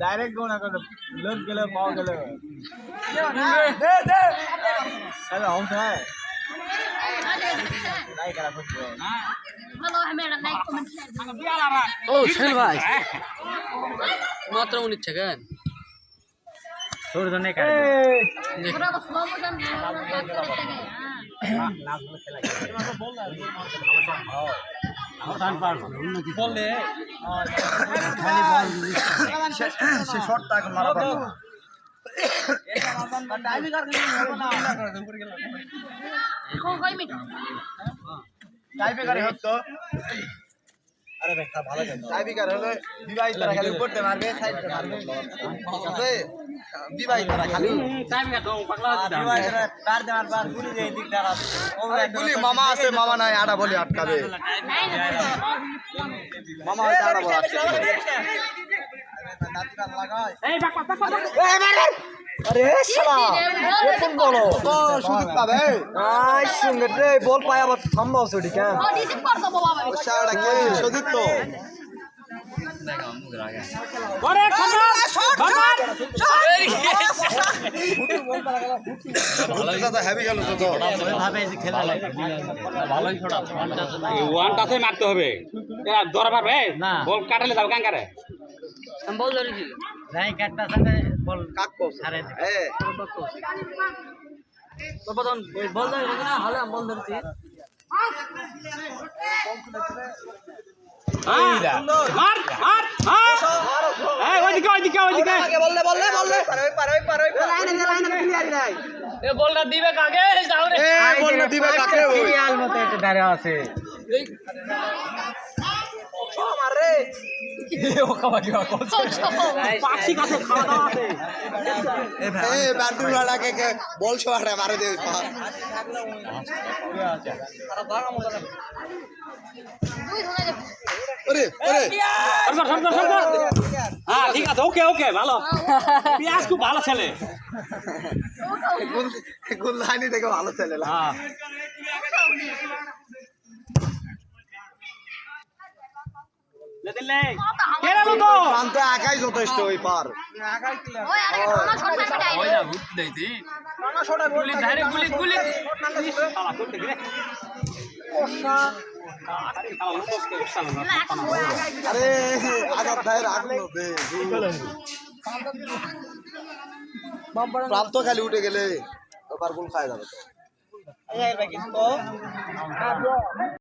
Direct gonna कर लोग गेले पाव गेले अरे हम है नहीं करा कुछ हेलो हमें लाइक कमेंट ও সোহেল ভাই মাত্র 19 সেকেন্ড छोड़ दो नहीं कर थोड़ा तो स्लो मोशन नाच बोल खेला बोल बोले से शॉट तक मारा कोई मिनट টাইপিকার হতো আরে ভাই ভালো খেলো টাইপিকার হলে বিবাহিতরা খালি করতে মারবে সাইডে মারবে ঠিক আছে বিবাহিতরা খালি টাইমিং তো পাগলা দিদা বিবাহিতরা তার দেওয়ার পর গুলি দেই দিকদার আছে গুলি মামা আছে মামা নাই আড়া বলে আটকাবে মামা ওই আড়া বল আটকাবে নাতিরা লাগায় এই বাক বাক বাক এই মার আরে শালা কোন বলো ও সুযোগ পাবে আই সুন্দর রে বল পায় আবার থামবাও ছড়ি কেন और डिसिप कर दो बाबा শাড়া কে সুযোগ তো ওরে খন্ডা বাবার দাদা হেভি গেল তো ভাবে যে খেলা লাগে ভালোই ছড়া ওয়ান টাচে মারতে হবে এরা ধরা পারবে না। বল কাটালে যাবে কাঙ্কারে আমি বল ধরেছি নাই কাটটা সাথে বল কাক কস ছাড়ে এ বাবা তখন বল ধরে না হলে আমি বল ধরেছি মার মার এই ওইদিকে ওইদিকে ওইদিকে বললে পারে ক্লিয়ার নাই এ বলটা দিবে কাকে যাও রে এ বললে দিবে কাকে ওই সিরিয়াল মতো একটা দাঁড়া আছে পাখি কাছে খাওয়া দাওয়া আছে এ বান্ডু লাড়াকে কে বল ছোড়া মারে দে দুই ধরে ওরে ওরে সরকার সরকার সরকার হ্যাঁ ঠিক আছে ওকে ওকে ভালো পিয়াস খুব ভালো ছেলে গুল লাইনি থেকে ভালো ছেলে হ্যাঁ লেদিলে কেন তো প্রান্ত একাই যথেষ্ট ওই পার ओए अरे खाना छोड़ दे बेटा ওই না ভূত দেইছি গুলি ডাইরেক্ট গুলি গুলি আরে আগাত ভাইয়ের আগলো দে প্রান্ত খালি উঠে গেলে ওবার গোল খায় যাবে এই ভাই কিন্তু